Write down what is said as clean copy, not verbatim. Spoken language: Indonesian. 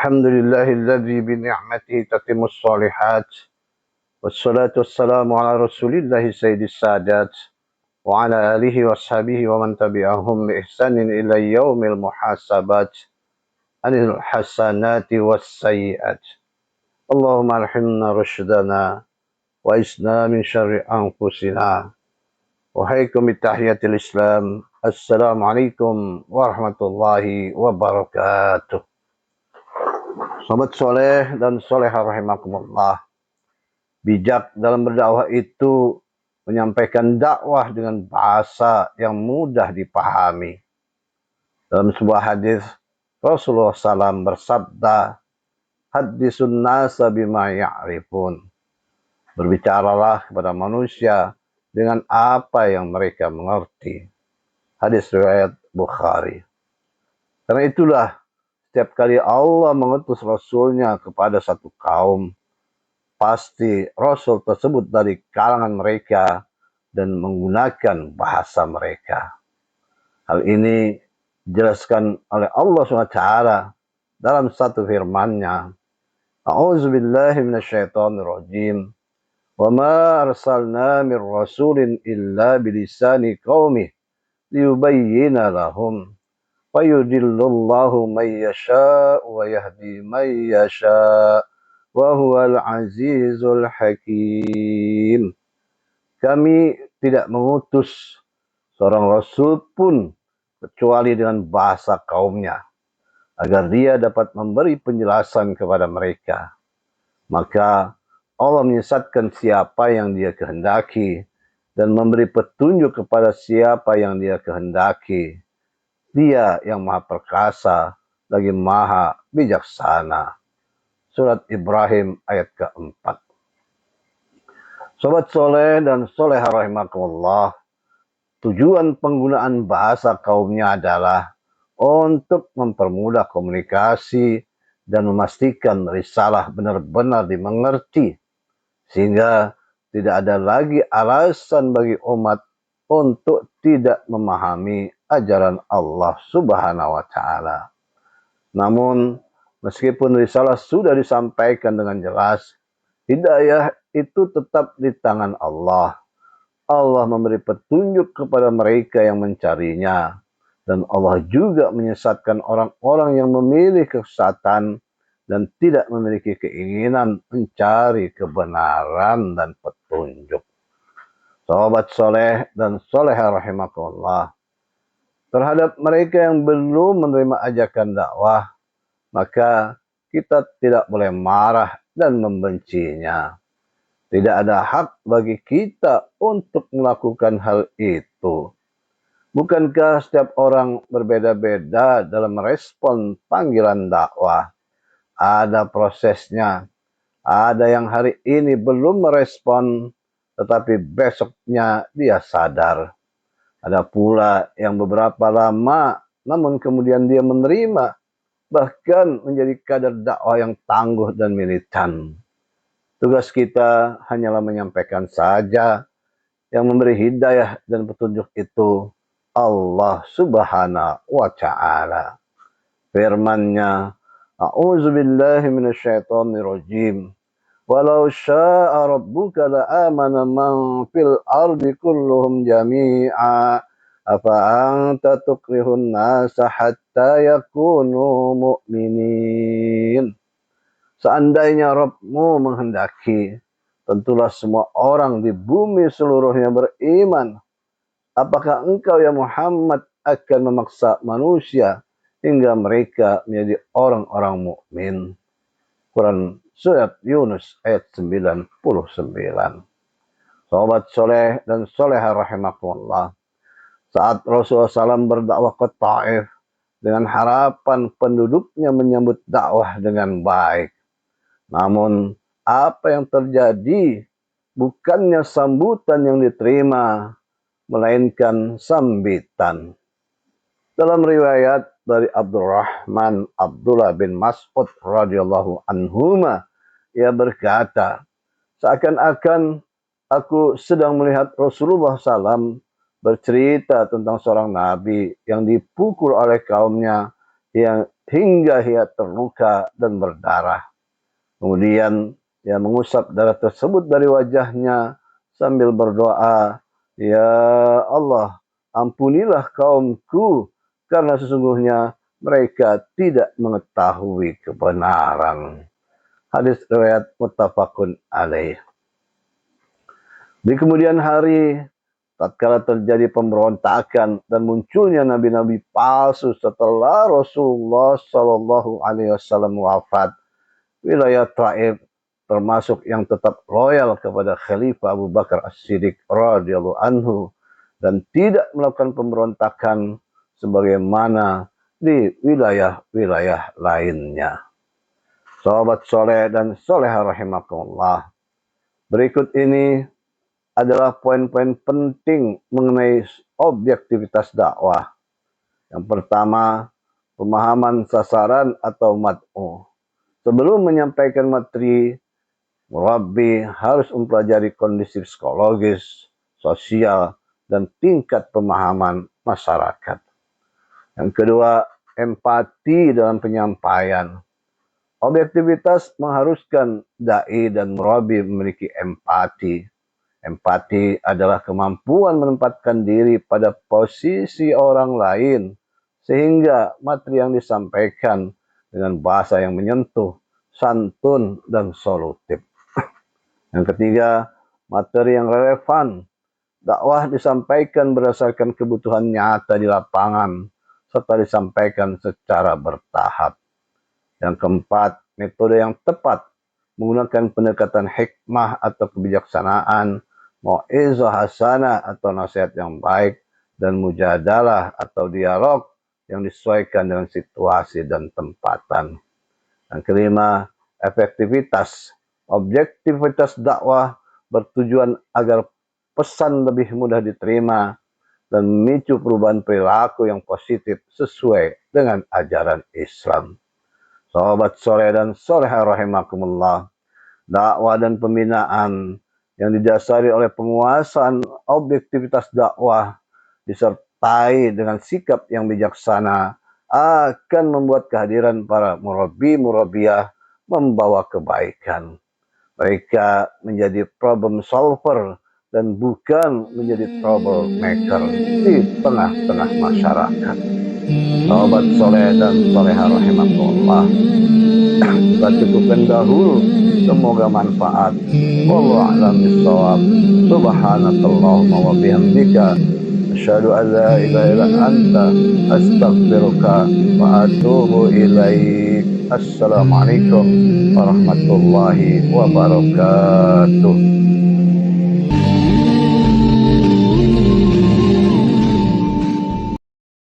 الحمد لله الذي بنعمته تتم الصالحات والصلاة والسلام على رسول الله سيد السادات وعلى آله وأصحابه ومن تبعهم بإحسان إلى يوم المحاسبات عن الحسنات والسيئات. اللهم ألهمنا رشدنا وإسنا من شر أنفسنا. وحيكم بتحية الإسلام. السلام عليكم ورحمة الله وبركاته. Sobat soleh dan soleha rahimakumullah. Bijak dalam berdakwah itu menyampaikan dakwah dengan bahasa yang mudah dipahami. Dalam sebuah hadis Rasulullah SAW bersabda, "Hadisun nasa bima ya'rifun." Berbicaralah kepada manusia dengan apa yang mereka mengerti. Hadis riwayat Bukhari. Karena itulah setiap kali Allah mengutus Rasulnya kepada satu kaum, pasti Rasul tersebut dari kalangan mereka dan menggunakan bahasa mereka. Hal ini dijelaskan oleh Allah SWT dalam satu firman-Nya. A'udzubillahi minasyaitonirrajim. Wa ma arsalna mir rasulin illa bilisani qaumih liyubayyina lahum. Fayudillullahu man yasha' wa yahdi man yasha' wa huwal azizul hakim. Kami tidak mengutus seorang rasul pun kecuali dengan bahasa kaumnya, agar dia dapat memberi penjelasan kepada mereka. Maka Allah menyesatkan siapa yang dia kehendaki dan memberi petunjuk kepada siapa yang dia kehendaki. Dia yang maha perkasa lagi maha bijaksana. Surat Ibrahim ayat keempat. Sobat soleh dan soleha rahimakumullah, tujuan penggunaan bahasa kaumnya adalah untuk mempermudah komunikasi dan memastikan risalah benar-benar dimengerti, sehingga tidak ada lagi alasan bagi umat untuk tidak memahami ajaran Allah Subhanahu wa Ta'ala. Namun, meskipun risalah sudah disampaikan dengan jelas, hidayah itu tetap di tangan Allah. Allah memberi petunjuk kepada mereka yang mencarinya, dan Allah juga menyesatkan orang-orang yang memilih kesesatan dan tidak memiliki keinginan mencari kebenaran dan petunjuk. Sahabat soleh dan soleha rahimakumullah, terhadap mereka yang belum menerima ajakan dakwah, maka kita tidak boleh marah dan membencinya. Tidak ada hak bagi kita untuk melakukan hal itu. Bukankah setiap orang berbeda-beda dalam merespon panggilan dakwah? Ada prosesnya. Ada yang hari ini belum merespon, tetapi besoknya dia sadar. Ada pula yang beberapa lama, namun kemudian dia menerima, bahkan menjadi kader dakwah yang tangguh dan militan. Tugas kita hanyalah menyampaikan saja. Yang memberi hidayah dan petunjuk itu Allah Subhanahu wa Ta'ala. Firman-Nya, A'udzubillahi minasyaitonirrajim. Walau syaa rabbuka la'amana man fil ardi kulluhum jami'a afa anta tukrihun nasa hatta yakunu mu'minin. Seandainya Rabbmu menghendaki, tentulah semua orang di bumi seluruhnya beriman. Apakah engkau ya Muhammad akan memaksa manusia hingga mereka menjadi orang-orang mukmin? Quran Surat Yunus ayat 99. Sahabat soleh dan soleha rahimakumullah, saat Rasulullah SAW berdakwah ke Taif dengan harapan penduduknya menyambut dakwah dengan baik. Namun apa yang terjadi bukannya sambutan yang diterima, melainkan sambitan. Dalam riwayat dari Abdurrahman Abdullah bin Mas'ud radhiyallahu anhuma, ia berkata, seakan-akan aku sedang melihat Rasulullah SAW bercerita tentang seorang nabi yang dipukul oleh kaumnya yang hingga ia terluka dan berdarah. Kemudian ia mengusap darah tersebut dari wajahnya sambil berdoa, "Ya Allah, ampunilah kaumku karena sesungguhnya mereka tidak mengetahui kebenaran." Hadis riwayat muttafaqun alaih. Di kemudian hari, tatkala terjadi pemberontakan dan munculnya nabi-nabi palsu setelah Rasulullah Shallallahu Alaihi Wasallam wafat, wilayah Taif termasuk yang tetap loyal kepada Khalifah Abu Bakar As-Siddiq radhiyallahu anhu dan tidak melakukan pemberontakan sebagaimana di wilayah-wilayah lainnya. Sahabat soleh dan soleha rahimakumullah. Berikut ini adalah poin-poin penting mengenai objektivitas dakwah. Yang pertama, pemahaman sasaran atau mad'u. Sebelum menyampaikan materi, murabbi harus mempelajari kondisi psikologis, sosial, dan tingkat pemahaman masyarakat. Yang kedua, empati dalam penyampaian. Objektivitas mengharuskan dai dan murabbi memiliki empati. Empati adalah kemampuan menempatkan diri pada posisi orang lain sehingga materi yang disampaikan dengan bahasa yang menyentuh, santun, dan solutif. Yang ketiga, materi yang relevan. Dakwah disampaikan berdasarkan kebutuhan nyata di lapangan serta disampaikan secara bertahap. Yang keempat, metode yang tepat menggunakan pendekatan hikmah atau kebijaksanaan, mau'izah hasanah atau nasihat yang baik, dan mujadalah atau dialog yang disesuaikan dengan situasi dan tempatan. Yang kelima, efektivitas. Objektivitas dakwah bertujuan agar pesan lebih mudah diterima dan memicu perubahan perilaku yang positif sesuai dengan ajaran Islam. Sahabat soleh dan soleha rahimakumullah, dakwah dan pembinaan yang didasari oleh penguasaan objektivitas dakwah disertai dengan sikap yang bijaksana akan membuat kehadiran para murabbi-murabbiah membawa kebaikan. Mereka menjadi problem solver dan bukan menjadi troublemaker di tengah-tengah masyarakat. Sahabat soleh dan soleha rahimakumullah, kita cukupkan dahulu, semoga manfaat. Wallahu a'lam bishawab. Subhanakallahumma wa bihamdika asyhadu an la ilaha illa anta astaghfiruka wa atubu ilaik. Assalamualaikum warahmatullahi wabarakatuh.